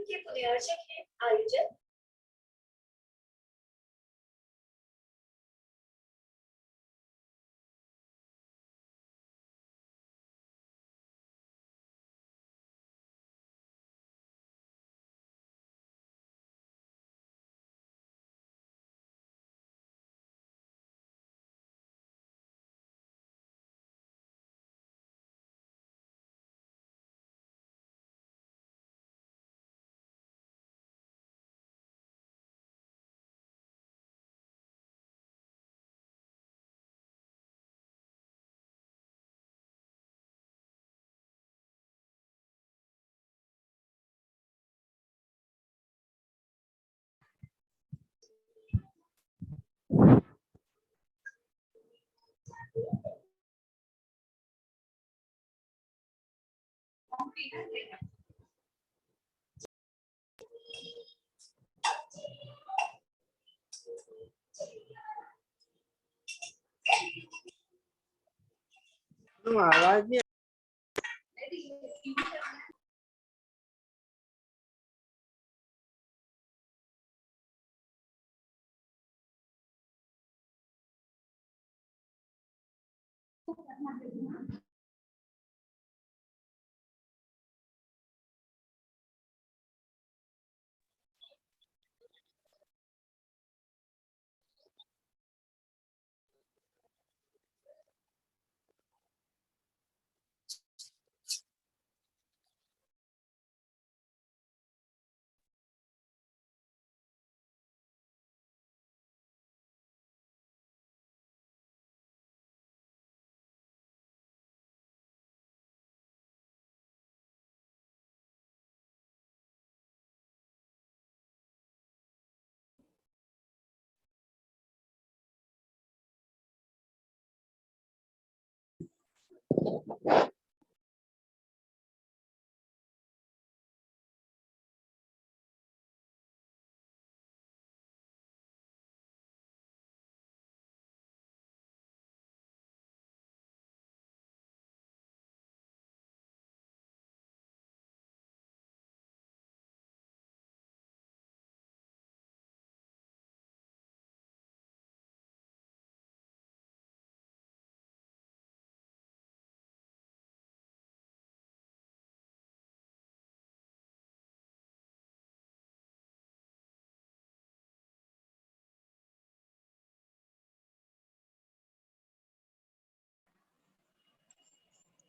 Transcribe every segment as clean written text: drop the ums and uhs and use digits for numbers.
के पुण्यार्चक हैं आयोजक आवाज नहीं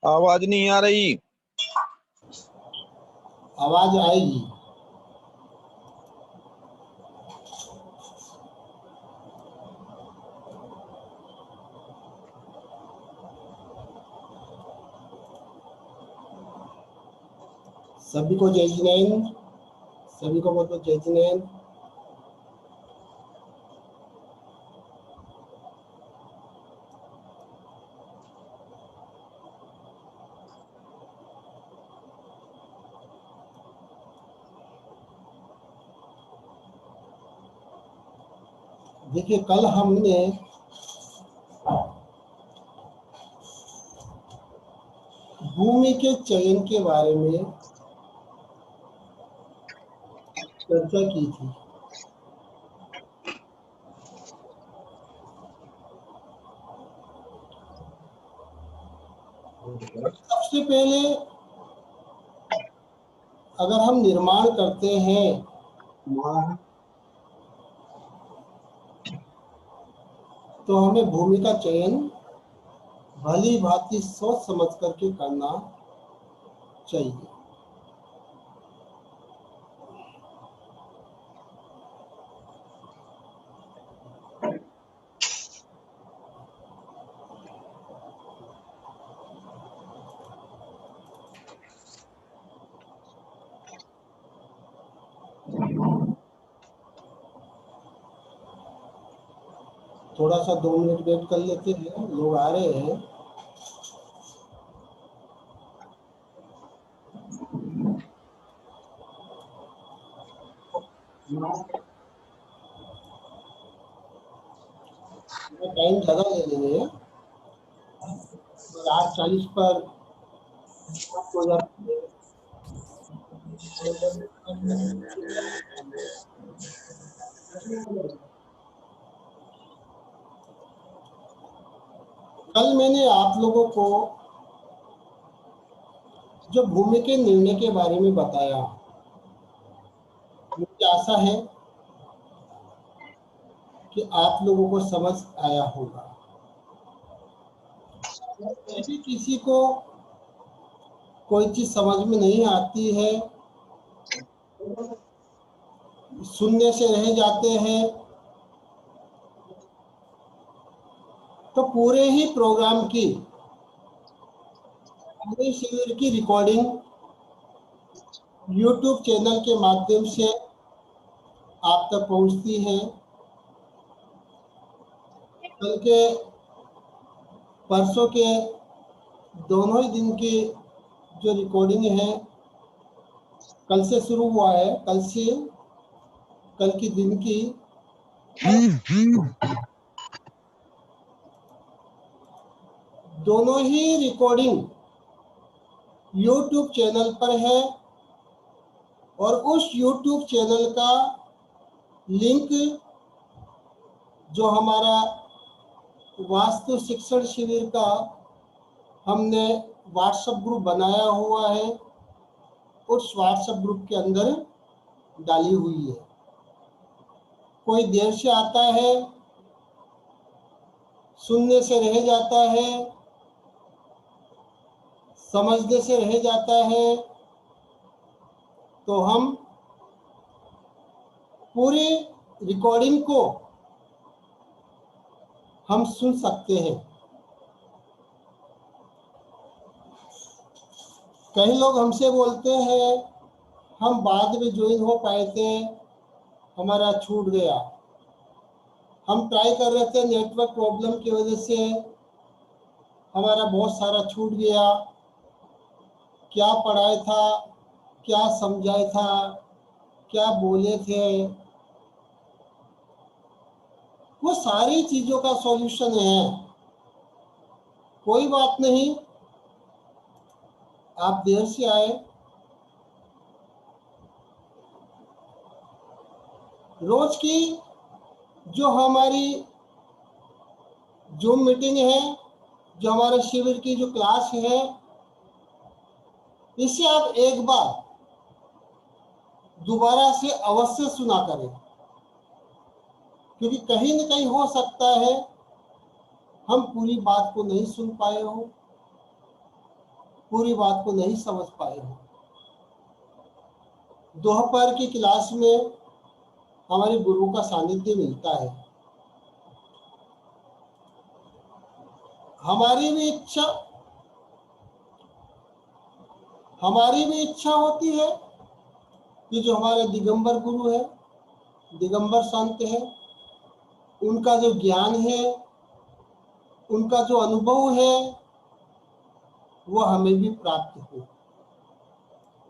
आवाज नहीं आ रही। आवाज आएगी। सभी को जय जिनेंद्र, सभी को बहुत बहुत जय जिनेंद्र। देखिए, कल हमने भूमि के चयन के बारे में चर्चा की थी। सबसे पहले अगर हम निर्माण करते हैं तो हमें भूमि का चयन भली भांति सोच समझ करके करना चाहिए। थोड़ा सा 2 मिनट वेट कर लेते हैं, लोग आ रहे हैं। टाइम ज़्यादा ले लेंगे, 8:40 पर हो जाती है। कल मैंने आप लोगों को जो भूमि के निर्णय के बारे में बताया, मुझे आशा है कि आप लोगों को समझ आया होगा। यदि किसी को कोई चीज समझ में नहीं आती है, सुनने से रह जाते हैं, तो पूरे ही प्रोग्राम की, पूरे शिविर की रिकॉर्डिंग YouTube चैनल के माध्यम से आप तक पहुंचती है। कल के परसों के दोनों ही दिन की जो रिकॉर्डिंग है, कल से शुरू हुआ है, कल की दिन की दोनों ही रिकॉर्डिंग YouTube चैनल पर है और उस YouTube चैनल का लिंक जो हमारा वास्तु शिक्षण शिविर का हमने व्हाट्सएप ग्रुप बनाया हुआ है, उस व्हाट्सएप ग्रुप के अंदर डाली हुई है। कोई देर से आता है, सुनने से रह जाता है, समझने से रह जाता है, तो हम पूरी रिकॉर्डिंग को हम सुन सकते हैं। कई लोग हमसे बोलते हैं हम बाद में ज्वाइन हो पाए थे, हमारा छूट गया। हम ट्राई कर रहे थे, नेटवर्क प्रॉब्लम की वजह से हमारा बहुत सारा छूट गया। क्या पढ़ाया था, क्या समझाया था, क्या बोले थे, वो सारी चीजों का सॉल्यूशन है। कोई बात नहीं, आप देर से आए, रोज की जो हमारी जूम मीटिंग है, जो हमारे शिविर की जो क्लास है, इसे आप एक बार दोबारा से अवश्य सुना करें, क्योंकि कहीं न कहीं हो सकता है हम पूरी बात को नहीं सुन पाए हो। पूरी बात को नहीं समझ पाए हो। दोपहर की क्लास में हमारे गुरु का सानिध्य मिलता है। हमारी भी इच्छा होती है कि जो हमारे दिगंबर गुरु है, दिगंबर संत है, उनका जो ज्ञान है, उनका जो अनुभव है, वो हमें भी प्राप्त हो।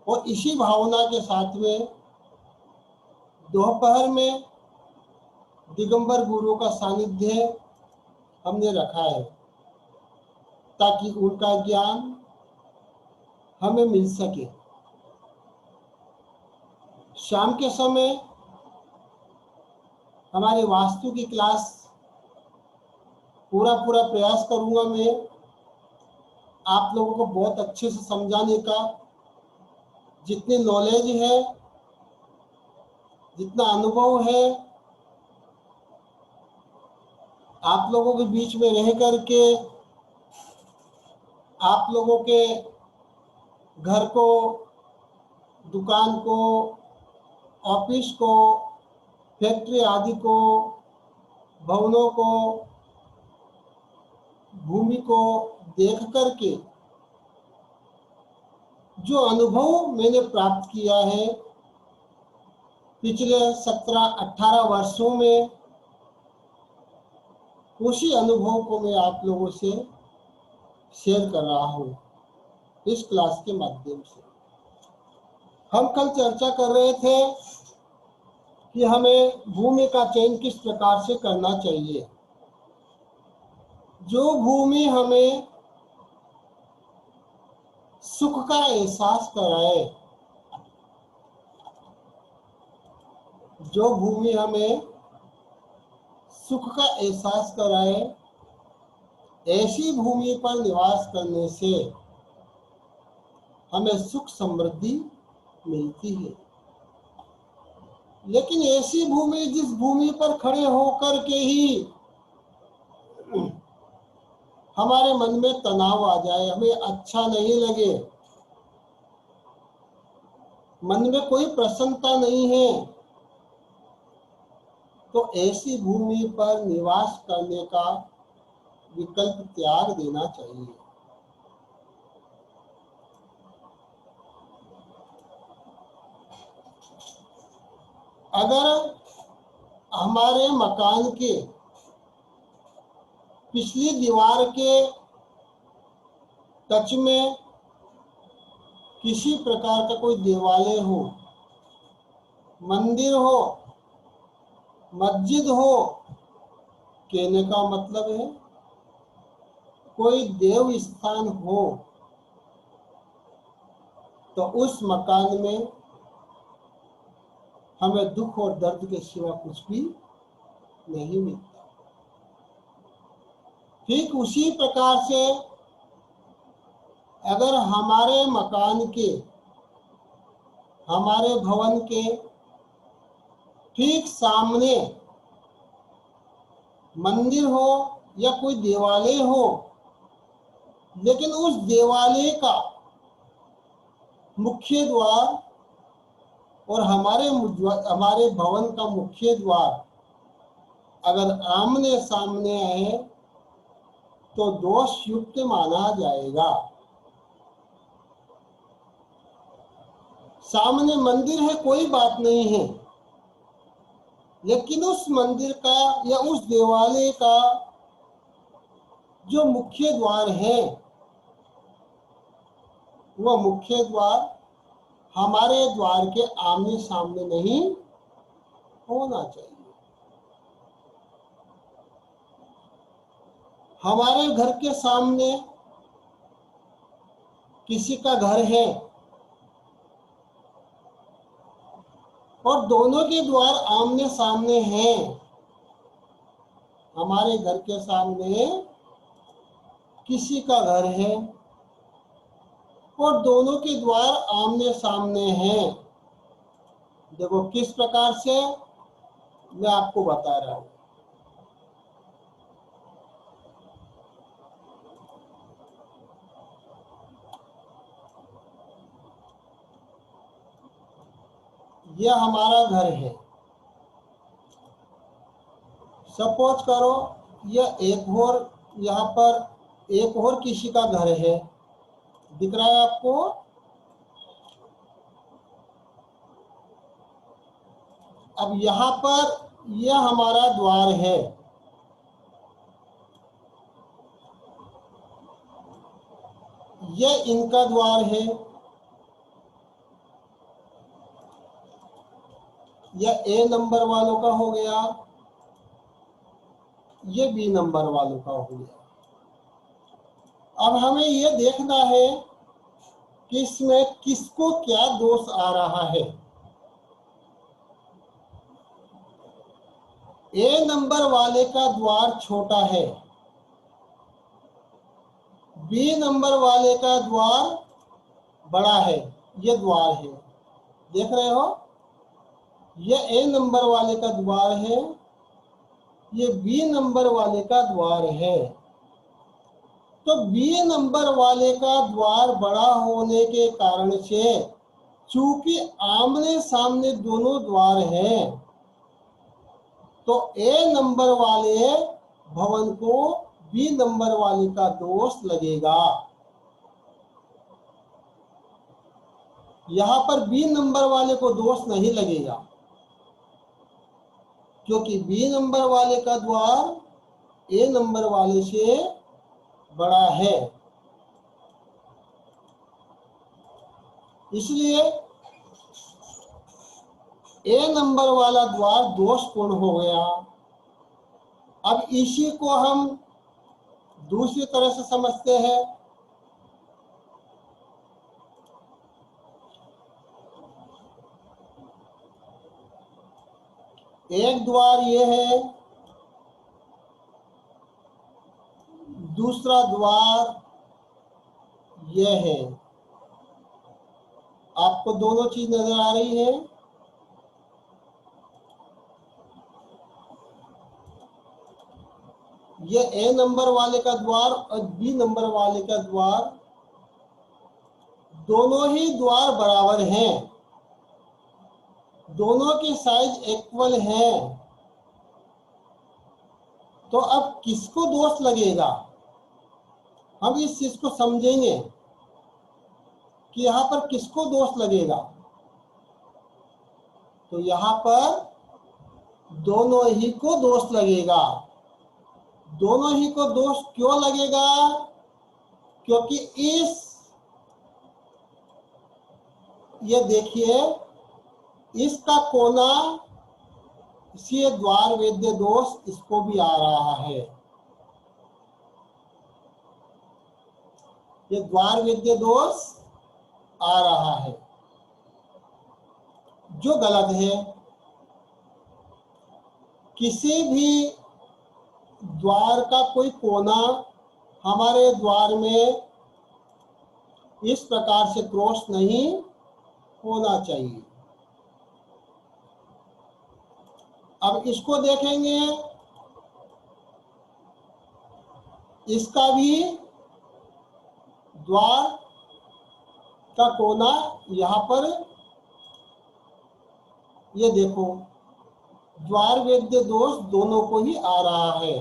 और इसी भावना के साथ में दोपहर में दिगंबर गुरु का सानिध्य हमने रखा है, ताकि उनका ज्ञान हमें मिल सके। शाम के समय हमारे वास्तु की क्लास पूरा प्रयास करूंगा मैं आप लोगों को बहुत अच्छे से समझाने का। जितनी नॉलेज है, जितना अनुभव है, आप लोगों के बीच में रह करके आप लोगों के घर को, दुकान को, ऑफिस को, फैक्ट्री आदि को, भवनों को, भूमि को देख करके जो अनुभव मैंने प्राप्त किया है पिछले 17-18 वर्षों में, उसी अनुभव को मैं आप लोगों से शेयर कर रहा हूँ इस क्लास के माध्यम से। हम कल चर्चा कर रहे थे कि हमें भूमि का चयन किस प्रकार से करना चाहिए। जो भूमि हमें सुख का एहसास कराए, जो भूमि हमें सुख का एहसास कराए, ऐसी भूमि पर निवास करने से हमें सुख समृद्धि मिलती है। लेकिन ऐसी भूमि, जिस भूमि पर खड़े होकर के ही हमारे मन में तनाव आ जाए, हमें अच्छा नहीं लगे, मन में कोई प्रसन्नता नहीं है, तो ऐसी भूमि पर निवास करने का विकल्प त्याग देना चाहिए। अगर हमारे मकान के पिछली दीवार के टच में किसी प्रकार का कोई देवालय हो, मंदिर हो, मस्जिद हो, कहने का मतलब है कोई देव स्थान हो, तो उस मकान में हमें दुख और दर्द के सिवा कुछ भी नहीं मिलता। ठीक उसी प्रकार से अगर हमारे मकान के, हमारे भवन के ठीक सामने मंदिर हो या कोई देवालय हो, लेकिन उस देवालय का मुख्य द्वार और हमारे भवन का मुख्य द्वार अगर आमने सामने है तो दोष युक्त माना जाएगा। सामने मंदिर है, कोई बात नहीं है, लेकिन उस मंदिर का या उस देवालय का जो मुख्य द्वार है, वह मुख्य द्वार हमारे द्वार के आमने सामने नहीं होना चाहिए। हमारे घर के सामने किसी का घर है और दोनों के द्वार आमने सामने हैं, हमारे घर के सामने किसी का घर है और दोनों के द्वार आमने सामने हैं, देखो किस प्रकार से मैं आपको बता रहा हूं। यह हमारा घर है। सपोज करो यह एक और, यहाँ पर एक और किसी का घर है, दिख रहा है आपको। अब यहाँ पर यह हमारा द्वार है, यह इनका द्वार है, यह ए नंबर वालों का हो गया, ये बी नंबर वालों का हो गया। अब हमें यह देखना है कि इसमें किसको क्या दोष आ रहा है। ए नंबर वाले का द्वार छोटा है, बी नंबर वाले का द्वार बड़ा है, ये द्वार है, देख रहे हो। यह ए नंबर वाले का द्वार है, ये बी नंबर वाले का द्वार है। तो बी नंबर वाले का द्वार बड़ा होने के कारण से, चूंकि आमने सामने दोनों द्वार हैं, तो ए नंबर वाले भवन को बी नंबर वाले का दोष लगेगा। यहां पर बी नंबर वाले को दोष नहीं लगेगा, क्योंकि बी नंबर वाले का द्वार ए नंबर वाले से बड़ा है। इसलिए ए नंबर वाला द्वार दोषपूर्ण हो गया। अब इसी को हम दूसरी तरह से समझते हैं। एक द्वार ये है, दूसरा द्वार ये है। आपको दोनों चीज नजर आ रही है। ये ए नंबर वाले का द्वार और बी नंबर वाले का द्वार, दोनों ही द्वार बराबर हैं, दोनों के साइज इक्वल हैं। तो अब किसको दोष लगेगा, हम इस चीज को समझेंगे कि यहां पर किसको दोष लगेगा। तो यहां पर दोनों ही को दोष लगेगा। दोनों ही को दोष क्यों लगेगा, क्योंकि ये देखिए, इसका कोना, इसी द्वार वेद्य दोष इसको भी आ रहा है। ये द्वार वेद्य दोष आ रहा है, जो गलत है। किसी भी द्वार का कोई कोना हमारे द्वार में इस प्रकार से क्रॉस नहीं होना चाहिए। अब इसको देखेंगे, इसका भी द्वार का कोना यहां पर, ये देखो, द्वार वेद्य दोष दोनों को ही आ रहा है।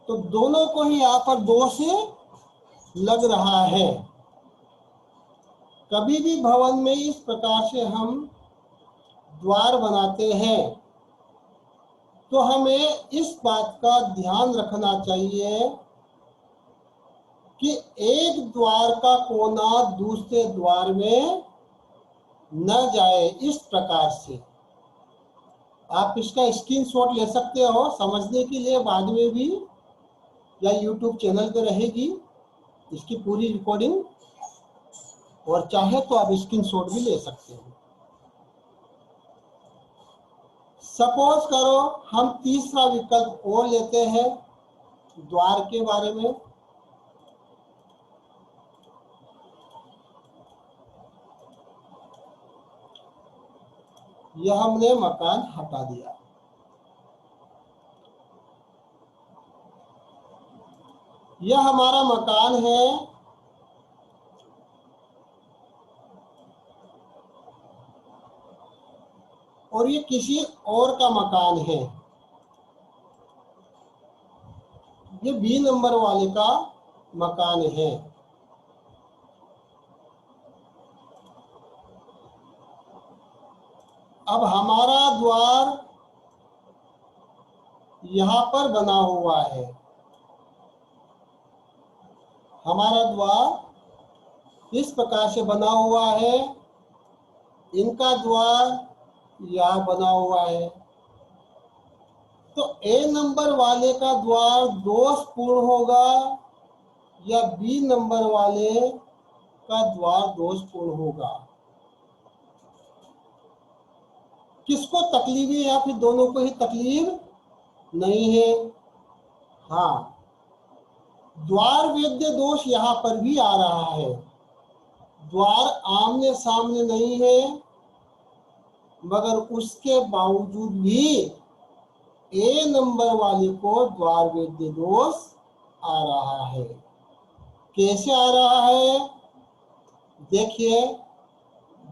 तो दोनों को ही यहां पर दोष लग रहा है। कभी भी भवन में इस प्रकार से हम द्वार बनाते हैं तो हमें इस बात का ध्यान रखना चाहिए कि एक द्वार का कोना दूसरे द्वार में न जाए। इस प्रकार से आप इसका स्क्रीनशॉट ले सकते हो समझने के लिए, बाद में भी, या YouTube चैनल पे रहेगी इसकी पूरी रिकॉर्डिंग, और चाहे तो आप स्क्रीनशॉट भी ले सकते हो। सपोज करो हम तीसरा विकल्प और लेते हैं द्वार के बारे में। यह हमने मकान हटा दिया। यह हमारा मकान है, और ये किसी और का मकान है, ये बी नंबर वाले का मकान है। अब हमारा द्वार यहां पर बना हुआ है, हमारा द्वार इस प्रकार से बना हुआ है, इनका द्वार यहां बना हुआ है। तो ए नंबर वाले का द्वार दोषपूर्ण होगा या बी नंबर वाले का द्वार दोषपूर्ण होगा? किसको तकलीफ है या फिर दोनों को ही तकलीफ नहीं है? हाँ, द्वार वेद्य दोष यहां पर भी आ रहा है। द्वार आमने सामने नहीं है, मगर उसके बावजूद भी ए नंबर वाले को द्वार वेद्य दोष आ रहा है। कैसे आ रहा है देखिए,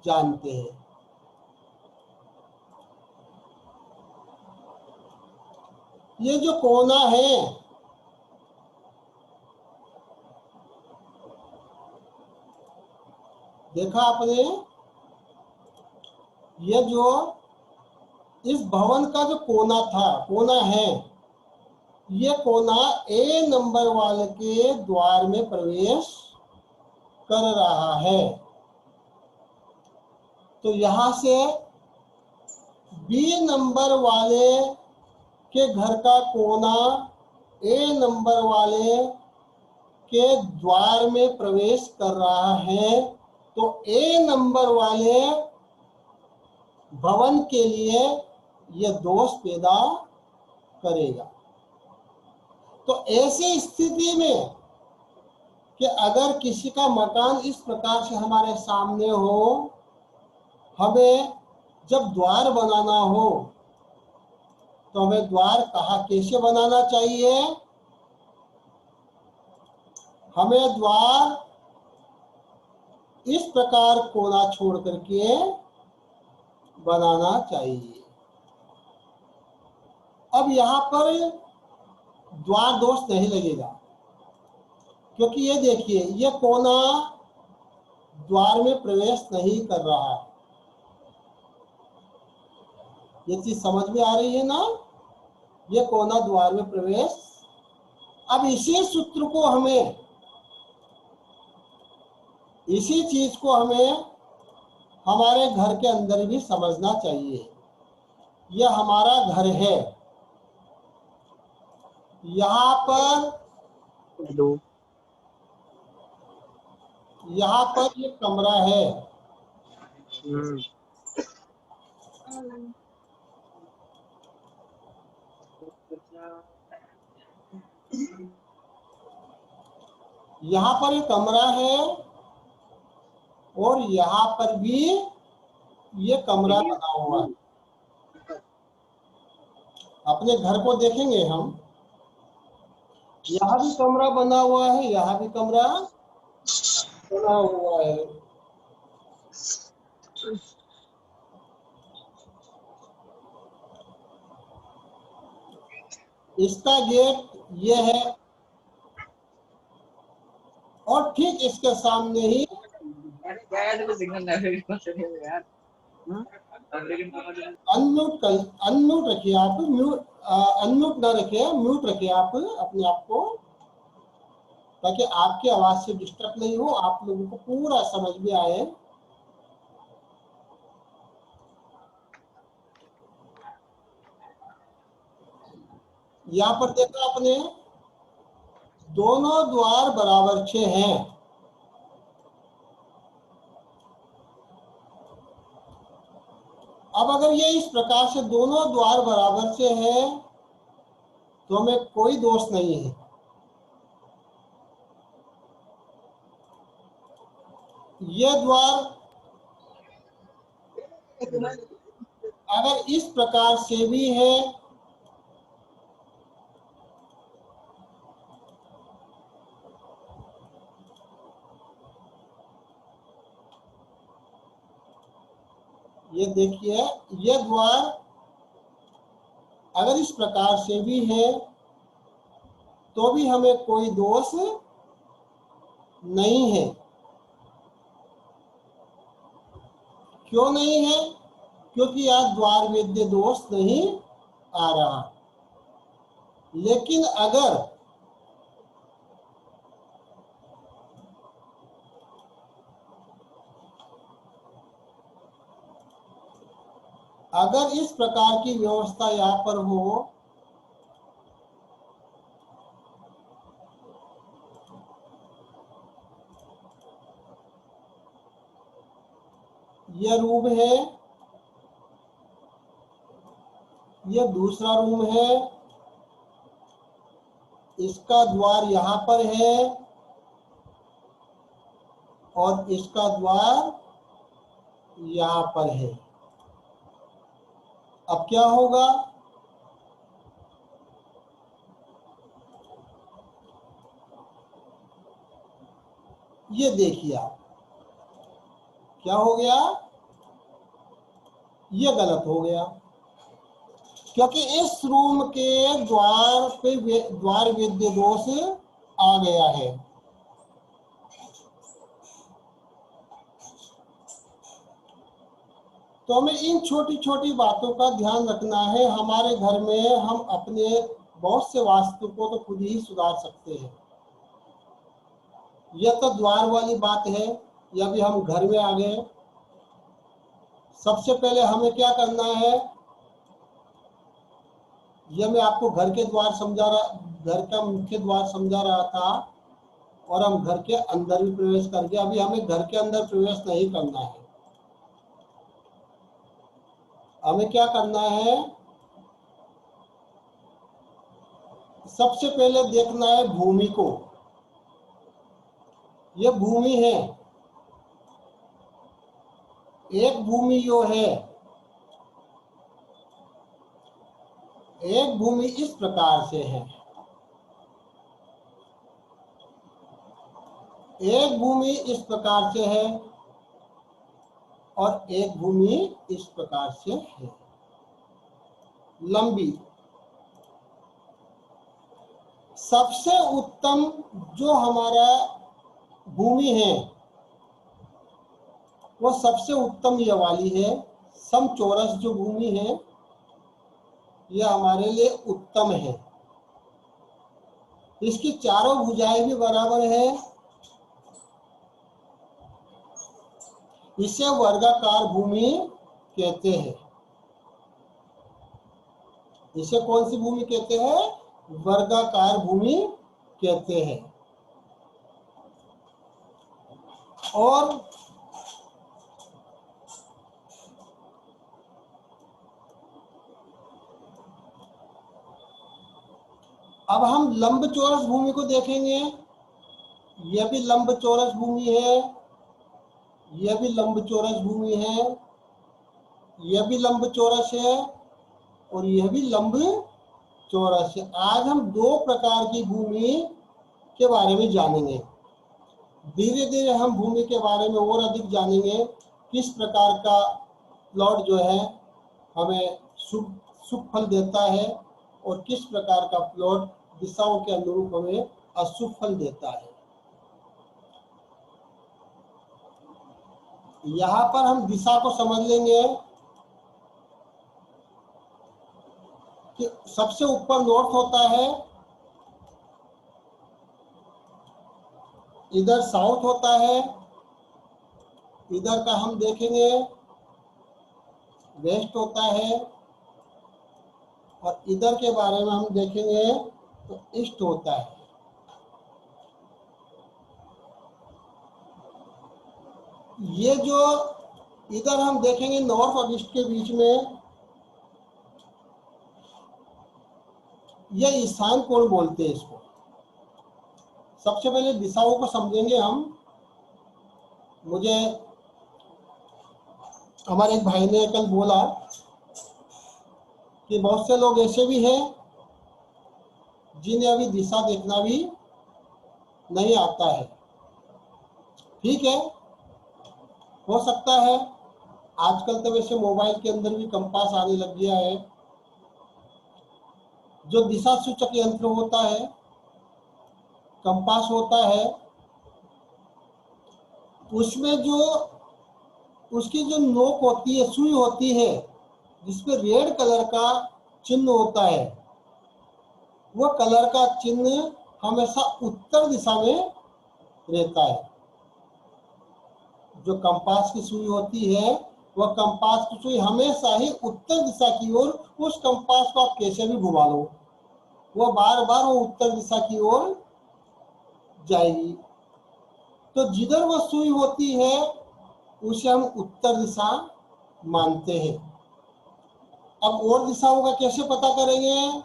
जानते हैं। ये जो कोना है, देखा आपने, ये जो इस भवन का जो कोना था, कोना है, ये कोना ए नंबर वाले के द्वार में प्रवेश कर रहा है। तो यहां से बी नंबर वाले के घर का कोना ए नंबर वाले के द्वार में प्रवेश कर रहा है, तो ए नंबर वाले भवन के लिए यह दोष पैदा करेगा। तो ऐसी स्थिति में कि अगर किसी का मकान इस प्रकार से हमारे सामने हो, हमें जब द्वार बनाना हो तो हमें द्वार कहाँ कैसे बनाना चाहिए? हमें द्वार इस प्रकार कोना छोड़ करके बनाना चाहिए। अब यहाँ पर द्वार दोष नहीं लगेगा, क्योंकि ये देखिए, ये कोना द्वार में प्रवेश नहीं कर रहा है। ये चीज समझ में आ रही है ना? ये कोना द्वार में प्रवेश। अब इसी सूत्र को हमें, इसी चीज को हमें हमारे घर के अंदर भी समझना चाहिए। यह हमारा घर है, यहाँ पर ये कमरा है, यहाँ पर ये कमरा है और यहाँ पर भी ये कमरा बना हुआ है। अपने घर को देखेंगे हम, यहाँ भी कमरा बना हुआ है, यहाँ भी कमरा बना हुआ है। इसका गेट ये है और ठीक इसके सामने ही अनम्यूट रखिए आप, अनम्यूट ना रखिए, म्यूट रखिए आप अपने आप को, ताकि आपकी आवाज से डिस्टर्ब नहीं हो, आप लोगों को पूरा समझ में आए। यहाँ पर देखा आपने, दोनों द्वार बराबर 6 हैं। अब अगर ये इस प्रकार से दोनों द्वार बराबर से है तो हमें कोई दोष नहीं है। ये द्वार अगर इस प्रकार से भी है ये देखिए, ये द्वार अगर इस प्रकार से भी है तो भी हमें कोई दोष नहीं है। क्यों नहीं है? क्योंकि यहाँ द्वार वेद्य दोष नहीं आ रहा। लेकिन अगर इस प्रकार की व्यवस्था यहाँ पर हो, यह रूम है, यह दूसरा रूम है, इसका द्वार यहाँ पर है और इसका द्वार यहाँ पर है। अब क्या होगा? ये देखिए आप, क्या हो गया? ये गलत हो गया, क्योंकि इस रूम के द्वार पे द्वार वेद्य दोष आ गया है। तो हमें इन छोटी छोटी बातों का ध्यान रखना है। हमारे घर में हम अपने बहुत से वास्तु को तो खुद ही सुधार सकते हैं। यह तो द्वार वाली बात है, या भी हम घर में आ गए। सबसे पहले हमें क्या करना है, यह मैं आपको घर के द्वार समझा रहा, घर का मुख्य द्वार समझा रहा था, और हम घर के अंदर भी प्रवेश कर गए। अभी हमें घर के अंदर प्रवेश नहीं करना है। हमें क्या करना है, सबसे पहले देखना है भूमि को। यह भूमि है, एक भूमि जो है, एक भूमि इस प्रकार से है, एक भूमि इस प्रकार से है और एक भूमि इस प्रकार से है, लंबी। सबसे उत्तम जो हमारा भूमि है वो सबसे उत्तम ये वाली है। समचौरस जो भूमि है यह हमारे लिए उत्तम है। इसकी चारों भुजाएं भी बराबर है। इसे वर्गाकार भूमि कहते हैं। इसे कौन सी भूमि कहते हैं? वर्गाकार भूमि कहते हैं। और अब हम लंबचौरस भूमि को देखेंगे। यह भी लंबचौरस भूमि है, यह भी लंबचौरस भूमि है, यह भी लंबचौरस है और यह भी लंबचौरस है। आज हम दो प्रकार की भूमि के बारे में जानेंगे। धीरे धीरे हम भूमि के बारे में और अधिक जानेंगे, किस प्रकार का प्लॉट जो है हमें शुभ फल देता है और किस प्रकार का प्लॉट दिशाओं के अनुरूप हमें अशुभ फल देता है। यहाँ पर हम दिशा को समझ लेंगे कि सबसे ऊपर नॉर्थ होता है, इधर साउथ होता है, इधर का हम देखेंगे वेस्ट होता है और इधर के बारे में हम देखेंगे तो ईस्ट होता है। ये जो इधर हम देखेंगे नॉर्थ और ईस्ट के बीच में, यह ईशान कोण बोलते हैं इसको। सबसे पहले दिशाओं को समझेंगे हम। मुझे हमारे एक भाई ने कल बोला कि बहुत से लोग ऐसे भी हैं जिन्हें अभी दिशा देखना भी नहीं आता है। ठीक है, हो सकता है आजकल तो वैसे मोबाइल के अंदर भी कंपास आने लग गया है। जो दिशा सूचक यंत्र होता है, कंपास होता है, उसमें जो उसकी जो नोक होती है, सुई होती है, जिसपे रेड कलर का चिन्ह होता है, वो कलर का चिन्ह हमेशा उत्तर दिशा में रहता है। जो कंपास की सुई होती है, वह कंपास की सुई हमेशा ही उत्तर दिशा की ओर, उस कंपास को आप कैसे भी घुमा लो, वह बार बार वो उत्तर दिशा की ओर जाएगी। तो जिधर वह सुई होती है उसे हम उत्तर दिशा मानते हैं। अब और दिशाओं का कैसे पता करेंगे?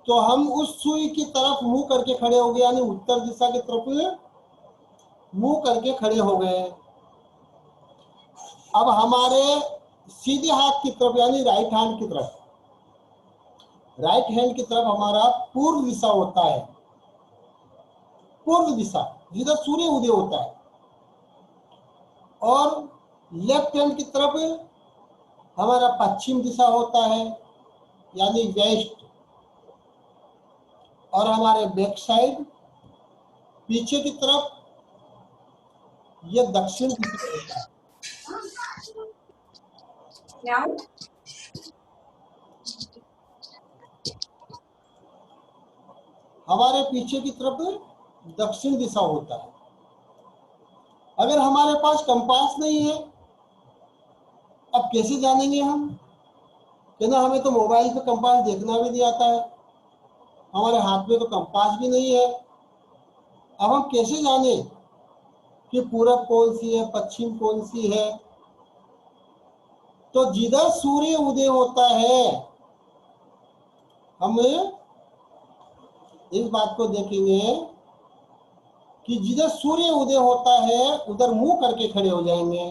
तो हम उस सुई की तरफ मुंह करके खड़े हो गए, यानी उत्तर दिशा की तरफ मुंह करके खड़े हो गए। अब हमारे सीधे हाथ की तरफ, यानी राइट हैंड की तरफ, राइट हैंड की तरफ हमारा पूर्व दिशा होता है। पूर्व दिशा जिधर सूर्य उदय होता है। और लेफ्ट हैंड की तरफ हमारा पश्चिम दिशा होता है, यानी वेस्ट। और हमारे बैक साइड पीछे की तरफ ये दक्षिण दिशा होता है। हमारे पीछे की तरफ दक्षिण दिशा होता है। अगर हमारे पास कंपास नहीं है, अब कैसे जानेंगे हम? कहना हमें तो मोबाइल पे कंपास देखना भी नहीं आता है, हमारे हाथ में तो कंपास भी नहीं है। अब हम कैसे जाने कि पूरब कौन सी है, पश्चिम कौन सी है? तो जिधर सूर्य उदय होता है, हम इस बात को देखेंगे कि जिधर सूर्य उदय होता है उधर मुंह करके खड़े हो जाएंगे।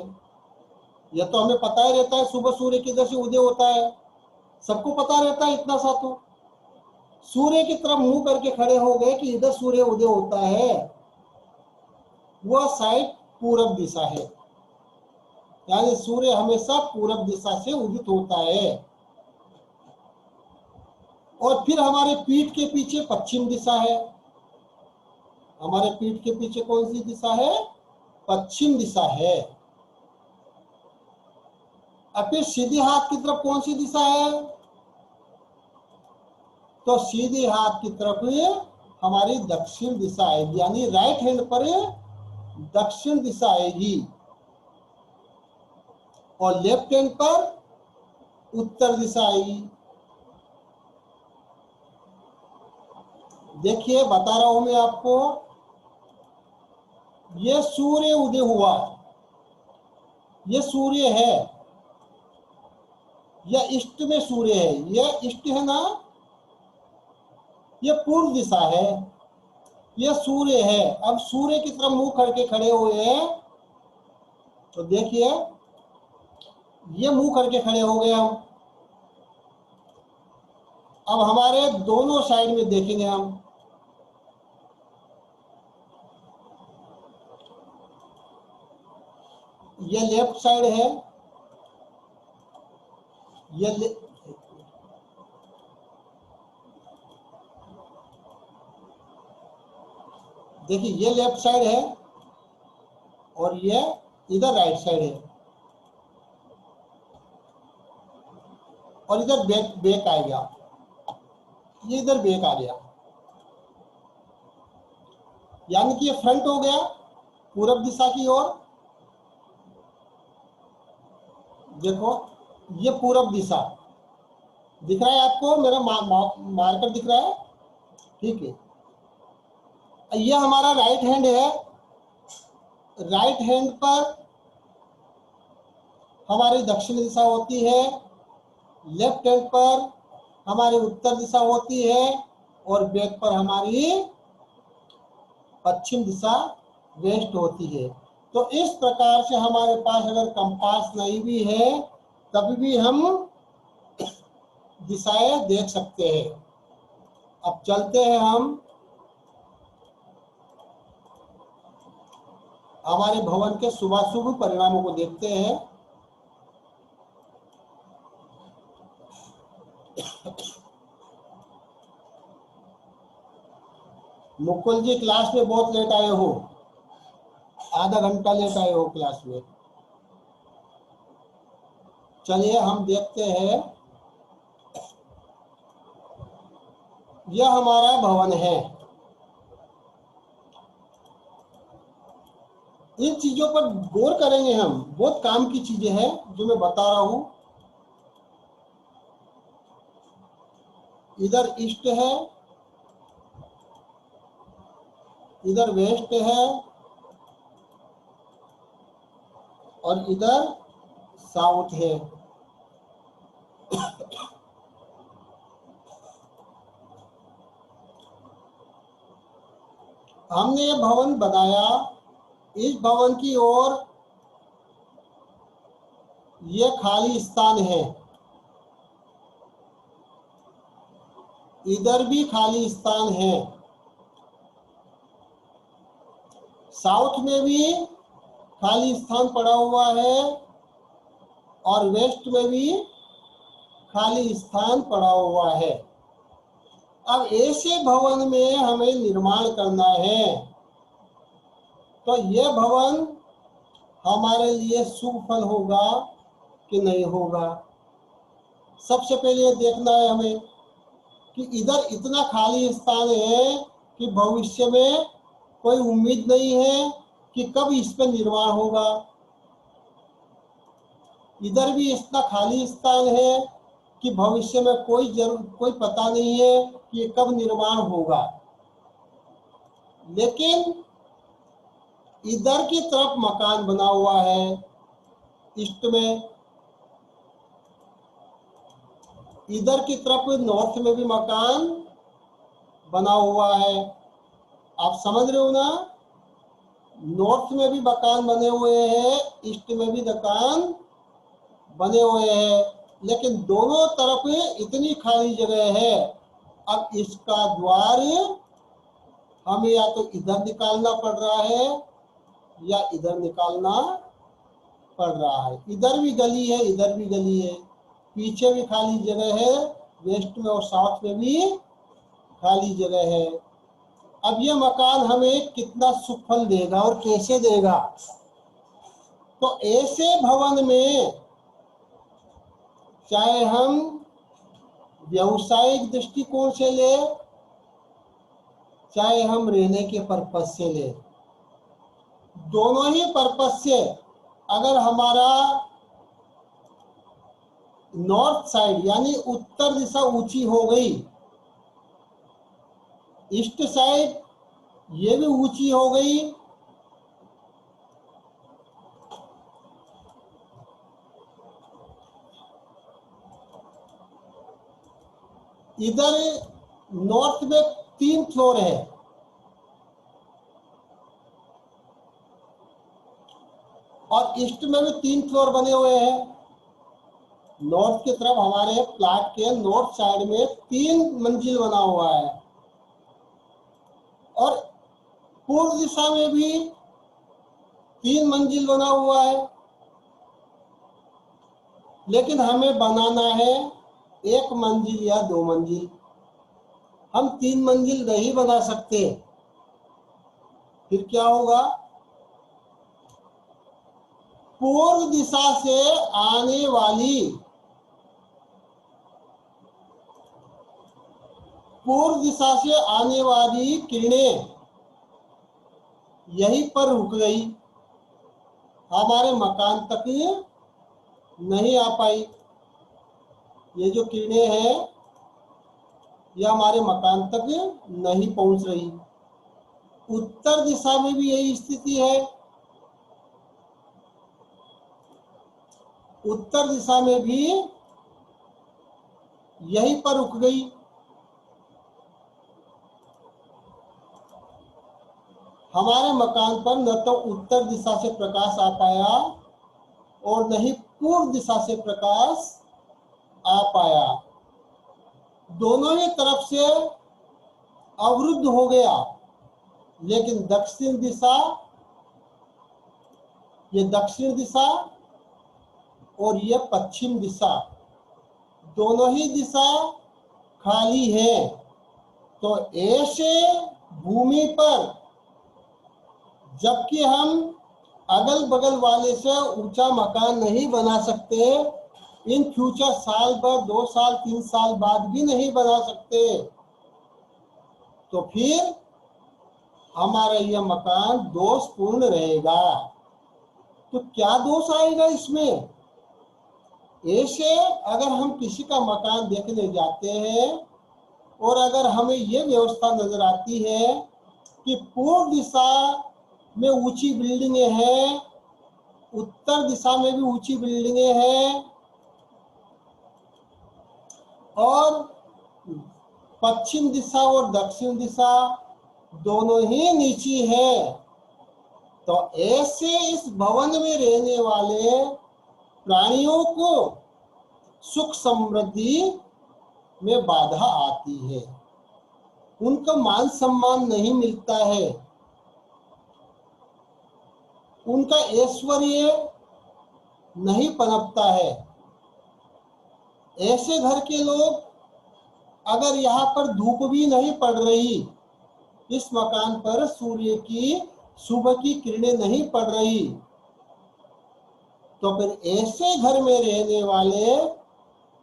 यह तो हमें पता ही रहता है सुबह सूर्य किधर से उदय होता है, सबको पता रहता है इतना सा। तो सूर्य की तरफ मुंह करके खड़े हो गए कि इधर सूर्य उदय होता है, वह साइड पूरब दिशा है, यानी सूर्य हमेशा पूरब दिशा से उदित होता है। और फिर हमारे पीठ के पीछे पश्चिम दिशा है। हमारे पीठ के पीछे कौन सी दिशा है? पश्चिम दिशा है। अब फिर सीधे हाथ की तरफ कौन सी दिशा है? तो सीधे हाथ की तरफ हमारी दक्षिण दिशा आएगी, यानी राइट हैंड पर दक्षिण दिशा आएगी और लेफ्ट हैंड पर उत्तर दिशा आएगी। देखिए बता रहा हूं मैं आपको, ये सूर्य उदय हुआ, ये सूर्य है, यह ईस्ट में सूर्य है, यह ईस्ट है ना, यह पूर्व दिशा है, यह सूर्य है। अब सूर्य की तरफ मुंह करके खड़े हुए हैं, तो देखिए ये मुंह करके खड़े हो गए हम। अब हमारे दोनों साइड में देखेंगे हम, ये लेफ्ट साइड है, ये देखिए ये लेफ्ट साइड है और ये इधर राइट साइड है, और इधर बैक आ गया, ये इधर बैक आ गया, यानी कि ये फ्रंट हो गया पूरब दिशा की ओर। देखो ये पूरब दिशा दिख रहा है आपको, मेरा मार्कर दिख रहा है, ठीक है। ये हमारा राइट हैंड है, राइट हैंड पर हमारी दक्षिण दिशा होती है, लेफ्ट हैंड पर हमारी उत्तर दिशा होती है, और बैक पर हमारी पश्चिम दिशा वेस्ट होती है। तो इस प्रकार से हमारे पास अगर कंपास नहीं भी है तभी भी हम दिशाएं देख सकते हैं। अब चलते हैं हम हमारे भवन के शुभाशुभ परिणामों को देखते हैं। मुकुल जी क्लास में बहुत लेट आए हो, आधा घंटा लेट आए हो क्लास में। चलिए हम देखते हैं, यह हमारा भवन है। इन चीजों पर गौर करेंगे हम, बहुत काम की चीजें हैं जो मैं बता रहा हूं। इधर ईस्ट है, इधर वेस्ट है और इधर साउथ है। हमने ये भवन बनाया, इस भवन की ओर ये खाली स्थान है, इधर भी खाली स्थान है, साउथ में भी खाली स्थान पड़ा हुआ है और वेस्ट में भी खाली स्थान पड़ा हुआ है। अब ऐसे भवन में हमें निर्माण करना है, तो यह भवन हमारे लिए शुभ फल होगा कि नहीं होगा। सबसे पहले ये देखना है हमें कि इधर इतना खाली स्थान है कि भविष्य में कोई उम्मीद नहीं है कि कब इस पर निर्माण होगा। इधर भी इतना खाली स्थान है कि भविष्य में कोई पता नहीं है कि कब निर्माण होगा। लेकिन इधर की तरफ मकान बना हुआ है, ईस्ट में, इधर की तरफ नॉर्थ में भी मकान बना हुआ है। आप समझ रहे हो ना, नॉर्थ में भी मकान बने हुए हैं, ईस्ट में भी मकान बने हुए हैं, लेकिन दोनों तरफ इतनी खाली जगह है। अब इसका द्वार हमें या तो इधर निकालना पड़ रहा है या इधर निकालना पड़ रहा है। इधर भी गली है, इधर भी गली है, पीछे भी खाली जगह है, वेस्ट में और साउथ में भी खाली जगह है। अब यह मकान हमें कितना सुफल देगा और कैसे देगा? तो ऐसे भवन में चाहे हम व्यावसायिक दृष्टिकोण से ले, चाहे हम रहने के पर्पज से ले, दोनों ही पर्पज से अगर हमारा नॉर्थ साइड यानी उत्तर दिशा ऊंची हो गई, ईस्ट साइड ये भी ऊंची हो गई, इधर नॉर्थ में 3 फ्लोर है और ईस्ट में भी 3 फ्लोर बने हुए हैं। नॉर्थ की तरफ हमारे प्लाट के नॉर्थ साइड में 3 मंजिल बना हुआ है और पूर्व दिशा में भी 3 मंजिल बना हुआ है। लेकिन हमें बनाना है 1 मंजिल या 2 मंजिल, हम 3 मंजिल नहीं बना सकते। फिर क्या होगा? पूर्व दिशा से आने वाली किरणें यहीं पर रुक गई, हमारे मकान तक नहीं आ पाई। ये जो किरणें हैं यह हमारे मकान तक नहीं पहुंच रही। उत्तर दिशा में भी यही स्थिति है, उत्तर दिशा में भी यहीं पर रुक गई। हमारे मकान पर न तो उत्तर दिशा से प्रकाश आ पाया और न ही पूर्व दिशा से प्रकाश आ पाया, दोनों ही तरफ से अवरुद्ध हो गया। लेकिन दक्षिण दिशा, ये दक्षिण दिशा और ये पश्चिम दिशा, दोनों ही दिशा खाली है। तो ऐसे भूमि पर, जबकि हम अगल बगल वाले से ऊंचा मकान नहीं बना सकते, इन फ्यूचर साल भर 2 साल 3 साल बाद भी नहीं बना सकते, तो फिर हमारा यह मकान दोषपूर्ण रहेगा। तो क्या दोष आएगा इसमें? ऐसे अगर हम किसी का मकान देखने जाते हैं और अगर हमें यह व्यवस्था नजर आती है कि पूर्व दिशा में ऊंची बिल्डिंगें हैं, उत्तर दिशा में भी ऊंची बिल्डिंगें हैं और पश्चिम दिशा और दक्षिण दिशा दोनों ही नीची है, तो ऐसे इस भवन में रहने वाले प्राणियों को सुख समृद्धि में बाधा आती है, उनका मान सम्मान नहीं मिलता है, उनका ऐश्वर्य नहीं पनपता है। ऐसे घर के लोग अगर यहाँ पर धूप भी नहीं पड़ रही, इस मकान पर सूर्य की सुबह की किरणें नहीं पड़ रही, तो फिर ऐसे घर में रहने वाले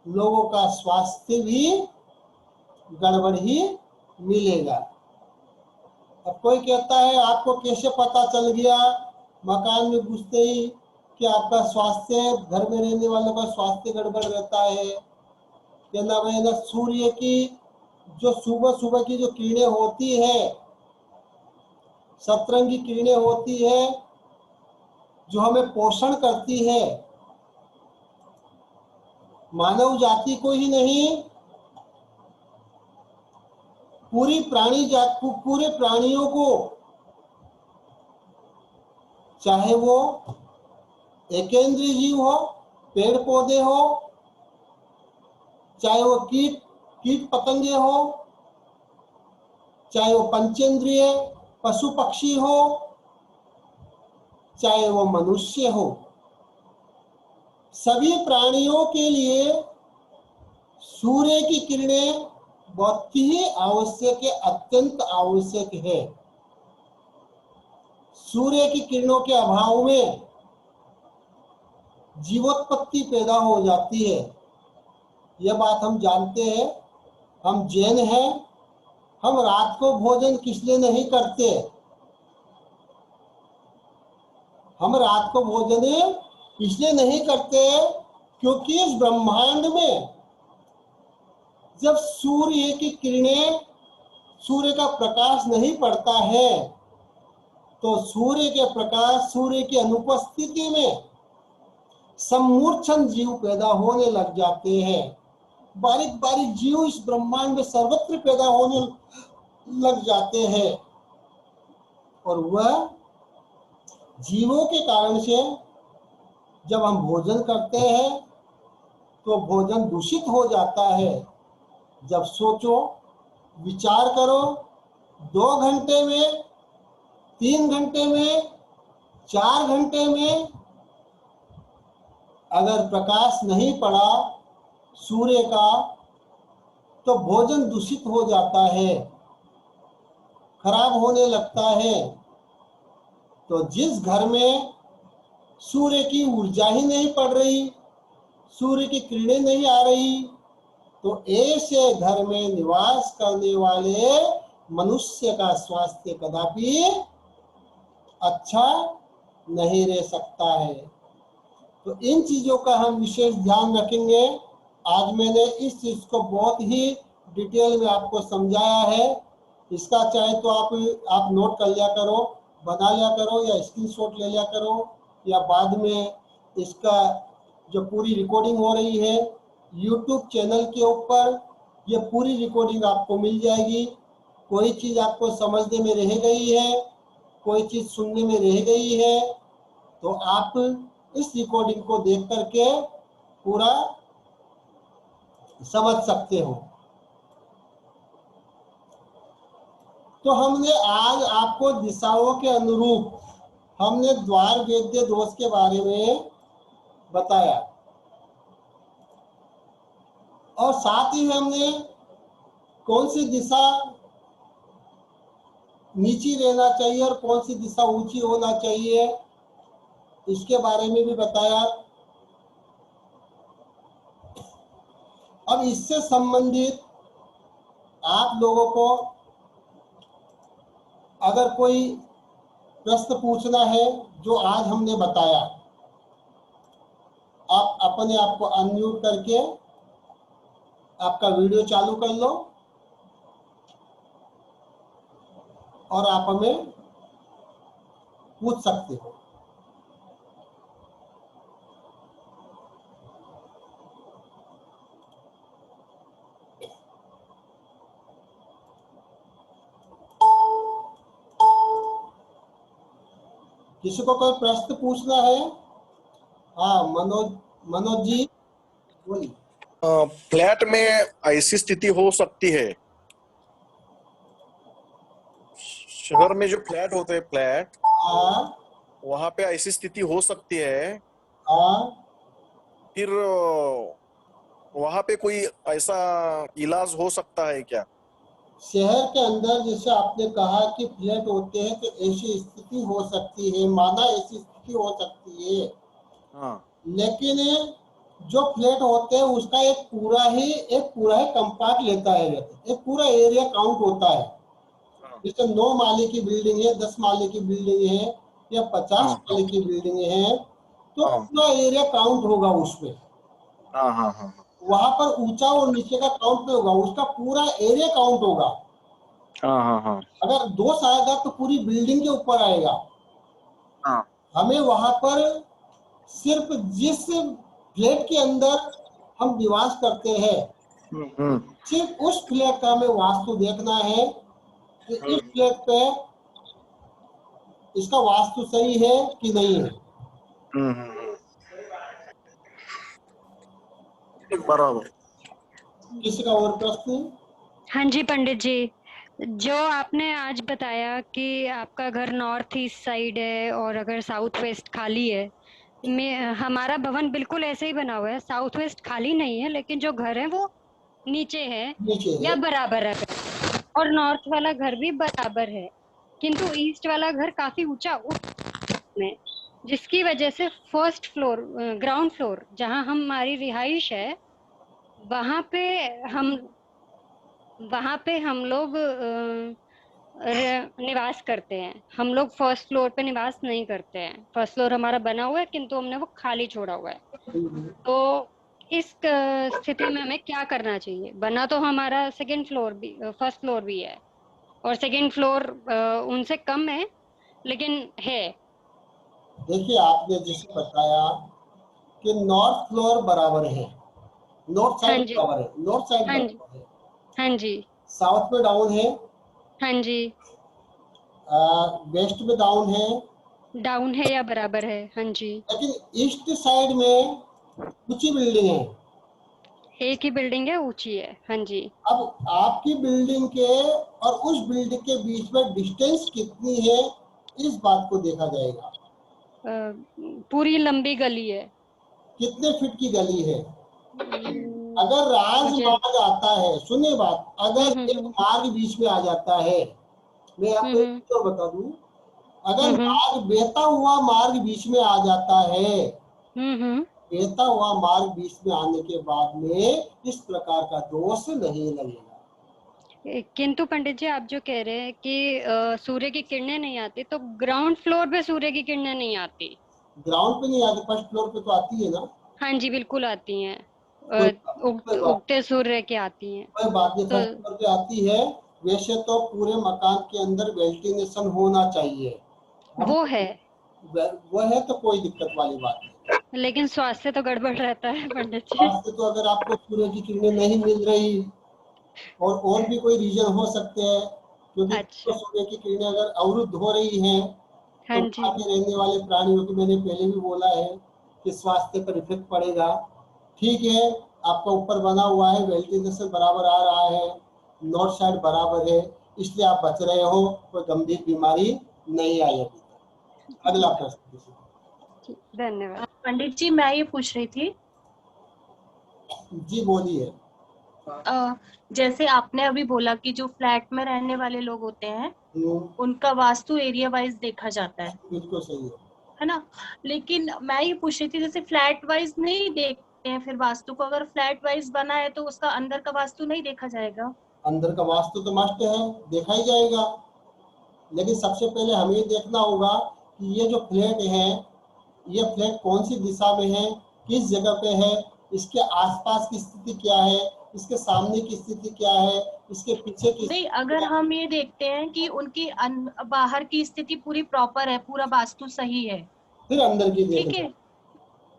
लोगों का स्वास्थ्य भी गड़बड़ ही मिलेगा। अब कोई कहता है आपको कैसे पता चल गया मकान में घुसते ही कि आपका स्वास्थ्य, घर में रहने वालों का स्वास्थ्य गड़बड़ रहता है? कहना भाई ना, सूर्य की जो सुबह सुबह की जो किरणें होती है, सतरंगी किरणें होती है, जो हमें पोषण करती है, मानव जाति को ही नहीं पूरी पूरे प्राणियों को, चाहे वो एकेंद्रीय जीव हो, पेड़ पौधे हो, चाहे वो कीट पतंगे हो, चाहे वो पंचेंद्रिय पशु पक्षी हो, चाहे वो मनुष्य हो, सभी प्राणियों के लिए सूर्य की किरणें बहुत ही आवश्यक है, अत्यंत आवश्यक है। सूर्य की किरणों के अभाव में जीवोत्पत्ति पैदा हो जाती है, यह बात हम जानते हैं। हम जैन हैं, हम रात को भोजन किस लिए नहीं करते? हम रात को भोजन इसलिए नहीं करते क्योंकि इस ब्रह्मांड में जब सूर्य की किरणें, सूर्य का प्रकाश नहीं पड़ता है, तो सूर्य के प्रकाश, सूर्य की अनुपस्थिति में सम्मूर्छन जीव पैदा होने लग जाते हैं। बारीक बारीक जीव इस ब्रह्मांड में सर्वत्र पैदा होने लग जाते हैं, और वह जीवों के कारण से जब हम भोजन करते हैं तो भोजन दूषित हो जाता है। जब सोचो, विचार करो, 2 घंटे में, 3 घंटे में, 4 घंटे में अगर प्रकाश नहीं पड़ा सूर्य का, तो भोजन दूषित हो जाता है, खराब होने लगता है। तो जिस घर में सूर्य की ऊर्जा ही नहीं पड़ रही, सूर्य की किरणें नहीं आ रही, तो ऐसे घर में निवास करने वाले मनुष्य का स्वास्थ्य कदापि अच्छा नहीं रह सकता है। तो इन चीजों का हम विशेष ध्यान रखेंगे। आज मैंने इस चीज को बहुत ही डिटेल में आपको समझाया है। इसका चाहे तो आप नोट कर लिया करो, बना लिया करो, या स्क्रीनशॉट ले लिया करो, या बाद में इसका जो पूरी रिकॉर्डिंग हो रही है YouTube चैनल के ऊपर, ये पूरी रिकॉर्डिंग आपको मिल जाएगी। कोई चीज आपको समझने में रह गई है, कोई चीज सुनने में रह गई है, तो आप इस रिकॉर्डिंग को देख करके पूरा समझ सकते हो। तो हमने आज आपको दिशाओं के अनुरूप हमने द्वार वेद्य दोष के बारे में बताया, और साथ ही हमने कौन सी दिशा नीची रहना चाहिए और कौन सी दिशा ऊंची होना चाहिए, इसके बारे में भी बताया। अब इससे संबंधित आप लोगों को अगर कोई प्रश्न पूछना है जो आज हमने बताया, आप अपने आप को अनम्यूट करके आपका वीडियो चालू कर लो और आप हमें पूछ सकते हो। किसी को कोई प्रश्न पूछना है? हाँ, मनोज जी बोलिए। फ्लैट में ऐसी स्थिति हो सकती है, शहर में जो फ्लैट होते हैं फ्लैट, हाँ वहां पे ऐसी स्थिति हो सकती है, हाँ फिर वहां पे कोई ऐसा इलाज हो सकता है क्या? शहर के अंदर जैसे आपने कहा कि फ्लैट होते हैं तो ऐसी स्थिति हो सकती है, माना ऐसी स्थिति हो सकती है, हाँ लेकिन जो फ्लैट होते हैं उसका एक पूरा ही कंपार्ट लेता है, एक पूरा एरिया काउंट होता है। हाँ जैसे 9 माले की बिल्डिंग है, 10 माले की बिल्डिंग है या 50 हाँ माले की बिल्डिंग है, तो हाँ पूरा एरिया काउंट होगा उसमें। हाँ हाँ हाँ वहां पर ऊंचा और नीचे का काउंट नहीं होगा, उसका पूरा एरिया काउंट होगा। हाँ हाँ हाँ अगर दोष आएगा तो पूरी बिल्डिंग के ऊपर आएगा। हाँ हमें वहां पर सिर्फ जिस फ्लैट के अंदर हम निवास करते हैं, सिर्फ उस फ्लैट का हमें वास्तु देखना है कि इस फ्लैट पे इसका वास्तु सही है कि नहीं है। बराबर। किसी का और प्रश्न? हाँ जी पंडित जी, जो आपने आज बताया कि आपका घर नॉर्थ ईस्ट साइड है और अगर साउथ वेस्ट खाली है, हमारा भवन बिल्कुल ऐसे ही बना हुआ है, साउथ वेस्ट खाली नहीं है, लेकिन जो घर है वो नीचे है नीचे या है। बराबर है, और नॉर्थ वाला घर भी बराबर है, किंतु ईस्ट वाला घर काफी ऊंचा में, जिसकी वजह से फर्स्ट फ्लोर, ग्राउंड फ्लोर जहाँ हमारी रिहाइश है, वहां पे हम वहां पे हम लोग निवास करते हैं। हम लोग फर्स्ट फ्लोर पे निवास नहीं करते हैं, फर्स्ट फ्लोर हमारा बना हुआ है किंतु हमने वो खाली छोड़ा हुआ है। तो इस स्थिति में हमें क्या करना चाहिए? बना तो हमारा सेकंड फ्लोर भी, फर्स्ट फ्लोर भी है, और सेकंड फ्लोर उनसे कम है लेकिन है। देखिए, आपने जैसे बताया कि नॉर्थ फ्लोर बराबर है, नॉर्थ हाँ साइड जी, बराबर है, नॉर्थ साइड हाँ जी, बराबर है, हाँ जी, साउथ में डाउन है, हाँ जी, वेस्ट में डाउन है, डाउन है या बराबर है? हाँ जी, लेकिन ईस्ट साइड में ऊंची बिल्डिंग है। एक ही बिल्डिंग है, ऊंची है। हाँ जी। अब आपकी बिल्डिंग के और उस बिल्डिंग के बीच में डिस्टेंस कितनी है, इस बात को देखा जाएगा। पूरी लंबी गली है। कितने फीट की गली है? मुझे अगर राजमार्ग आता है, सुनिए बात, अगर एक हम्म मार्ग बीच में आ जाता है, मैं आपको एक चीज और बता दूं, अगर हम्म मार्ग बहता हुआ मार्ग बीच में आ जाता है, हम्म बहता हुआ मार्ग बीच में आने के बाद में इस प्रकार का दोष नहीं लगेगा। किंतु पंडित जी, आप जो कह रहे हैं कि सूर्य की किरणें नहीं आती, तो ग्राउंड फ्लोर पे सूर्य की किरणें नहीं आती? ग्राउंड पे नहीं आती, फर्स्ट फ्लोर पे तो आती है ना। हाँ जी, बिल्कुल आती हैं। कोई उगते सूर्य की आती हैं। कोई बात नहीं, तो फर्स्ट फ्लोर पे आती है। वैसे तो पूरे मकान के अंदर वेंटिलेशन होना चाहिए, हम वो है, वो है तो कोई दिक्कत वाली बात नहीं। लेकिन स्वास्थ्य तो गड़बड़ रहता है पंडित जी। आज से तो अगर आपको सूर्य की किरणें नहीं मिल रही, और भी कोई रीजन हो सकते हैं, क्योंकि तो अच्छा। सूर्य की किरणें अगर अवरुद्ध हो रही हैं हाँ तो जी। वहाँ के रहने वाले प्राणियों की, मैंने पहले भी बोला है कि स्वास्थ्य पर इफेक्ट पड़ेगा। ठीक है, आपका ऊपर बना हुआ है, वेंटिलेशन बराबर आ रहा है, नॉर्थ साइड बराबर है, इसलिए आप बच रहे हो, कोई गंभीर बीमारी नहीं आई अभी तक। अगला प्रश्न। धन्यवाद। पंडित जी, मैं ये पूछ रही थी, जी बोलिए। जैसे आपने अभी बोला कि जो फ्लैट में रहने वाले लोग होते हैं उनका वास्तु एरिया वाइज देखा जाता बिल्कुल सही है ना। लेकिन मैं ये पूछ रही थी, जैसे फ्लैट वाइज नहीं देखते हैं फिर वास्तु को, अगर फ्लैट वाइज बना है तो उसका अंदर का वास्तु नहीं देखा जाएगा? अंदर का वास्तु तो मस्ट है, देखा ही जाएगा, लेकिन सबसे पहले हमें ये देखना होगा कि ये जो फ्लैट है, ये फ्लैट कौन सी दिशा में है, किस जगह पे है, इसके आसपास की स्थिति क्या है, इसके सामने की स्थिति क्या है, इसके पीछे की नहीं, अगर हम ये देखते हैं कि उनकी बाहर की स्थिति पूरी प्रॉपर है, पूरा वास्तु सही है, फिर अंदर की ठीक देखना। है,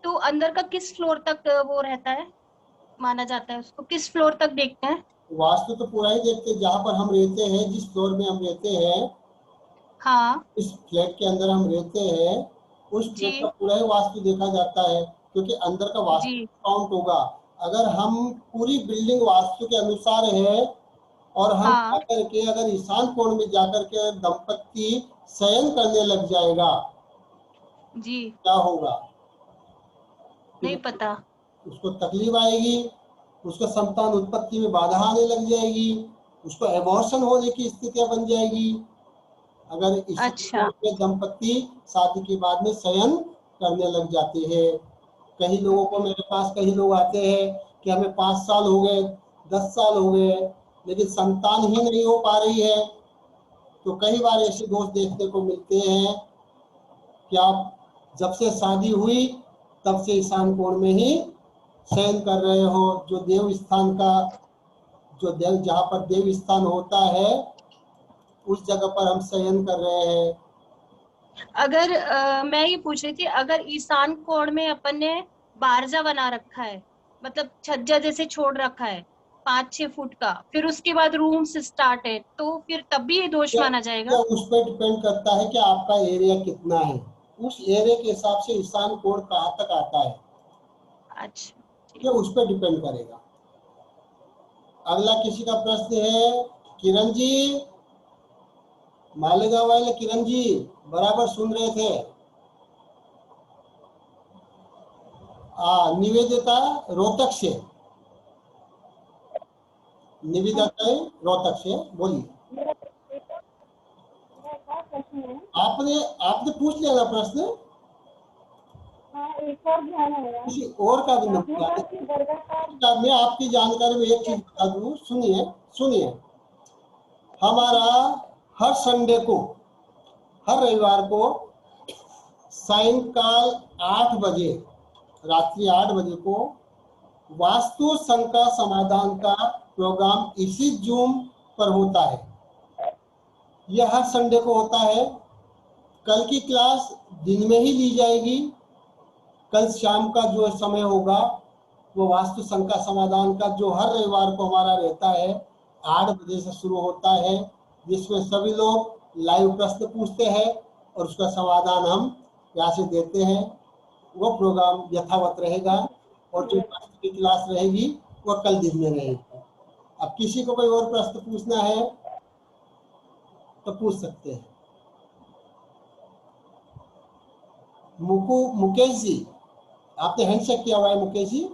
तो अंदर का किस फ्लोर तक वो रहता है, माना जाता है उसको, किस फ्लोर तक देखते हैं? वास्तु तो पूरा ही देखते हैं, जहाँ पर हम रहते हैं, जिस फ्लोर में हम रहते हैं, हाँ इस फ्लैट के अंदर हम रहते हैं, उस जी फ्लैट का पूरा ही वास्तु देखा जाता है, क्योंकि अंदर का वास्तु जी काउंट होगा। अगर हम पूरी बिल्डिंग वास्तु के अनुसार है और हम हाँ जाकर के अगर ईशान कोण में जाकर के दंपत्ति शयन करने लग जाएगा, जी, क्या होगा? नहीं पता। उसको तकलीफ आएगी, उसको संतान उत्पत्ति में बाधा आने लग जाएगी, उसको एबॉर्शन होने की स्थितियां बन जाएगी अगर इसी अच्छा में दंपत्ति शादी के बाद में शयन करने लग जाते हैं। कई लोगों को, मेरे पास कई लोग आते हैं कि हमें 5 साल हो गए, 10 साल हो गए, लेकिन संतान ही नहीं हो पा रही है। तो कई बार ऐसे दोष देखने को मिलते हैं कि आप जब से शादी हुई तब से ईशान कोण में ही शयन कर रहे हो, जो देव स्थान का, जो देव, जहाँ पर देव स्थान होता है उस जगह पर हम शयन कर रहे हैं। अगर मैं ये पूछ रही थी, अगर ईशान कोण में अपन ने बारजा बना रखा है, मतलब छज्जा जैसे छोड़ रखा है 5-6 फुट का, फिर उसके बाद रूम्स स्टार्ट है, तो फिर तब भी ये दोष माना जाएगा? उस पर डिपेंड करता है कि आपका एरिया कितना है, उस एरिया के हिसाब से ईशान कोण कहाँ तक आता है, अच्छा ये उस पर डिपेंड करेगा। अगला किसी का प्रश्न है, किरण जी, मालेगांव वाले किरण जी बराबर सुन रहे थे। निवेदिता रोहतक से, निवेदिता रोहतक से, बोलिए। आपने आपने पूछ लिया ना प्रश्न, किसी और का भी नंबर। मैं आपकी जानकारी में एक चीज बता दूं, सुनिए सुनिए, हमारा हर संडे को, हर रविवार को सायंकाल 8 बजे, रात्रि 8 बजे को वास्तु शंका समाधान का प्रोग्राम इसी जूम पर होता है। यह हर संडे को होता है। कल की क्लास दिन में ही ली जाएगी। कल शाम का जो समय होगा वो वास्तु शंका समाधान का, जो हर रविवार को हमारा रहता है, 8 बजे से शुरू होता है, जिसमें सभी लोग लाइव प्रश्न पूछते हैं और उसका समाधान हम यहाँ से देते हैं। वो प्रोग्राम यथावत रहेगा और जो की क्लास रहेगी वो कल दिन में रहेगी। अब किसी को कोई और प्रश्न पूछना है तो पूछ सकते हैं। मुकेश जी, आपने हैंडशेक किया हुआ है। मुकेश जी,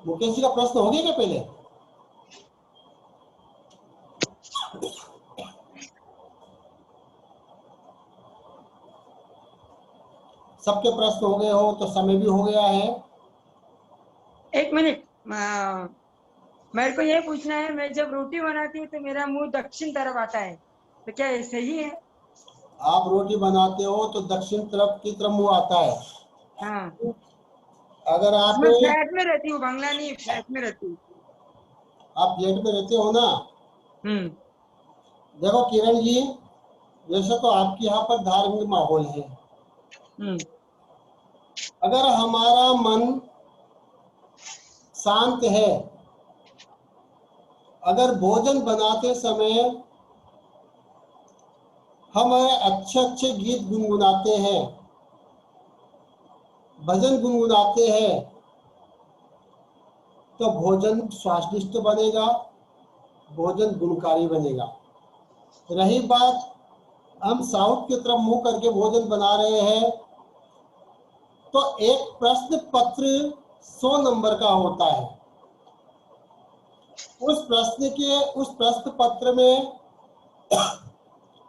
मुकेश जी का प्रश्न हो गया क्या पहले? सबके प्रश्न हो गए हो तो समय भी हो गया है। एक मिनट, मेरे को ये पूछना है, मैं जब रोटी बनाती हूँ तो मेरा मुंह दक्षिण तरफ आता है, तो क्या ये सही है? आप रोटी बनाते हो तो दक्षिण तरफ की तरफ मुंह आता है। हाँ, अगर आप मैं फ्लैट में रहती हूँ, बंगला नहीं, फ्लैट में रहती हूँ। आप फ्लैट में रहते हो ना? देखो किरण जी, वैसे तो आपके यहाँ पर धार्मिक माहौल है। अगर हमारा मन शांत है, अगर भोजन बनाते समय हम अच्छे अच्छे गीत गुनगुनाते हैं, भजन गुनगुनाते हैं, तो भोजन स्वादिष्ट बनेगा, भोजन गुणकारी बनेगा। रही बात हम साउथ की तरफ मुंह करके भोजन बना रहे हैं, तो एक प्रश्न पत्र 100 नंबर का होता है। उस प्रश्न पत्र में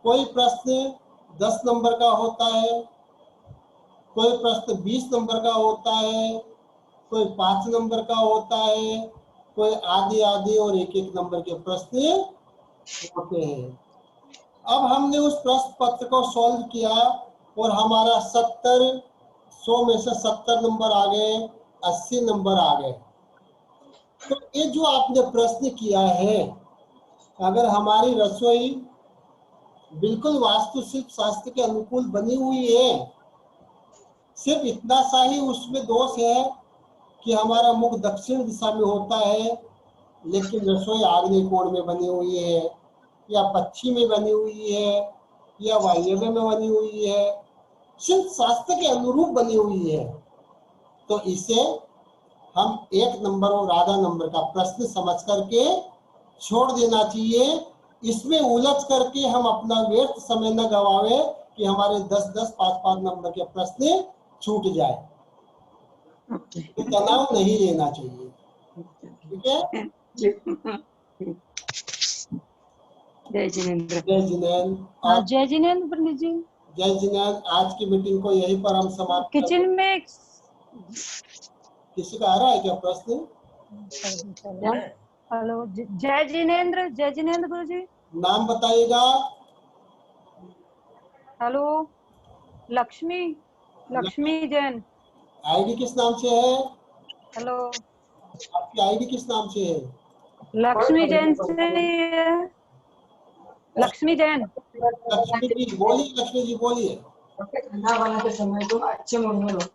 कोई प्रश्न 10 नंबर का होता है, कोई प्रश्न 20 नंबर का होता है, कोई 5 नंबर का होता है, कोई आधे आधे और एक एक नंबर के प्रश्न होते हैं। अब हमने उस प्रश्न पत्र को सॉल्व किया और हमारा 100 में से 70 नंबर आ गए, 80 नंबर आ गए। तो ये जो आपने प्रश्न किया है, अगर हमारी रसोई बिल्कुल वास्तुशिल्प शास्त्र के अनुकूल बनी हुई है, सिर्फ इतना सा ही उसमें दोष है कि हमारा मुख दक्षिण दिशा में होता है, लेकिन रसोई आग्नेय कोण में बनी हुई है, या पश्चिम में बनी हुई है, या वायव्य में बनी हुई है, शिल्प शास्त्र के अनुरूप बनी हुई है, तो इसे हम 1 नंबर और आधा नंबर का प्रश्न समझ करके छोड़ देना चाहिए। इसमें उलझ करके हम अपना व्यर्थ समय न गवावे कि हमारे 10-10, 5-5 नंबर के प्रश्न छूट जाए। तो तनाव नहीं लेना चाहिए, ठीक है। जय जिनेंद्र। जय जिनेंद्र। हाँ, जय जिनेंद्र पंडित जी। जय जिनेंद्र। आज की मीटिंग को यहीं पर हम समाप्त किचन में किसी का आ रहा है क्या प्रश्न? हेलो, जय जिनेंद्र गुरु जी। नाम बताइएगा। हेलो, लक्ष्मी जैन। आईडी किस नाम से है? हेलो, आपकी आईडी किस नाम से है? लक्ष्मी जैन से है। लक्ष्मी जैन। लक्ष्मी जी बोलिए, लक्ष्मी जी बोलिए। खाना बनाते समय तो अच्छे मूड में रहो।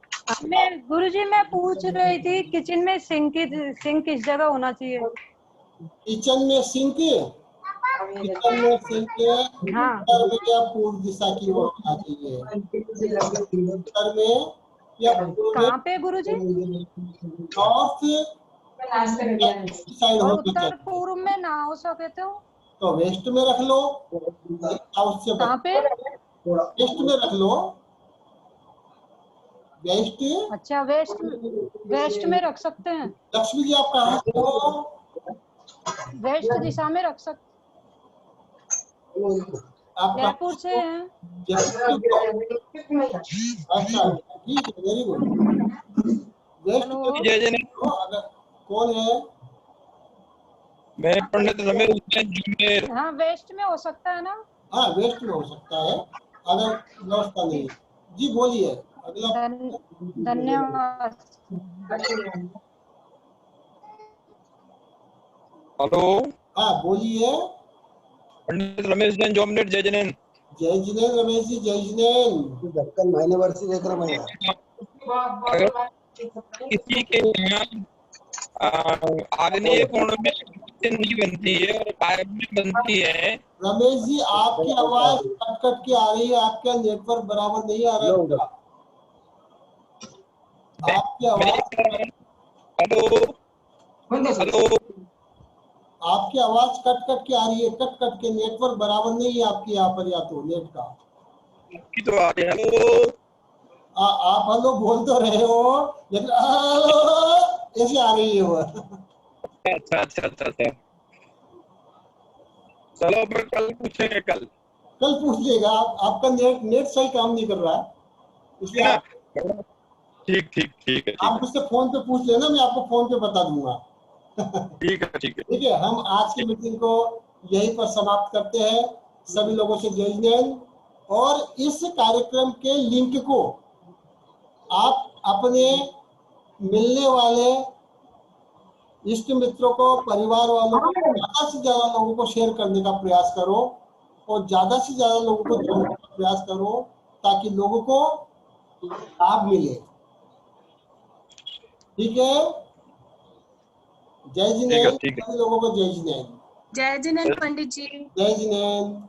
मैं गुरु जी मैं पूछ रही थी किचन में सिंक किस जगह होना चाहिए? किचन में सिंक हाँ, उत्तर में या पूर्व दिशा की ओर होना चाहिए। उत्तर में या पूर्व में? कहाँ पे गुरु जी? नॉर्थ साइड और होना उत्तर चाहिए। पूर्व में ना हो सके तो वेस्ट में रख लो, साउथ से कहाँ पे? वेस्ट में रख लो। वेस्ट। अच्छा, वेस्ट में रख सकते हैं। लक्ष्मी जी आप कहाँ से हो? वेस्ट दिशा में रख सकते। आप जयपुर से हैं। अच्छा, ठीक है, वेरी गुड। वेस्ट हेलो, अगर कौन है? मैं पंडित रमेश जैन जूनियर। हाँ, वेस्ट में हो सकता है ना? हाँ, वेस्ट में हो सकता है अगर व्यवस्था नहीं। जी बोलिए अगला। धन्यवाद। हेलो, हाँ बोलिए। पंडित रमेश जैन जॉमनेट। जय जिनेंद्र। जय जिनेंद्र रमेश जी, जय जिनेंद्र। दक्कन महीने वर्षी लेकर मैया अगर किसी के यहाँ आग्नेय कोण में किचन नहीं बनती है और वायव्य में बनती है। रमेश जी आपकी आवाज कट कट के आ रही है, आपका नेटवर्क बराबर नहीं आ रहा है। आपकी आवाज हेलो, आपकी आवाज कट कट के आ रही है, कट कट के। नेटवर्क बराबर नहीं है आपके यहाँ पर, या तो नेट का। आपकी तो आ रही है। हेलो, आप हेलो बोल तो रहे हो, लेकिन ऐसे आ रही है वो। अच्छा। चलो फिर कल पूछेंगे। कल पूछ लेगा। आपका नेट सही काम नहीं कर रहा है, इसलिए आप ठीक है। आप मुझसे फोन पे पूछ लेना, मैं आपको फोन पे बता दूंगा। ठीक है। हम आज की मीटिंग को यहीं पर समाप्त करते हैं। सभी लोगों से जय जिनेंद्र। और इस कार्यक्रम के लिंक को आप अपने मिलने वाले इष्ट मित्रों को, परिवार वालों को, ज्यादा से ज्यादा लोगों को शेयर करने का प्रयास करो और ज्यादा से ज्यादा लोगों को जोड़ने का प्रयास करो, ताकि लोगों को लाभ मिले। ठीक है। जय जिनेंद्र। सभी लोगों को जय जिनेंद्र। जय जिनेंद्र पंडित जी। जय जिनेंद्र।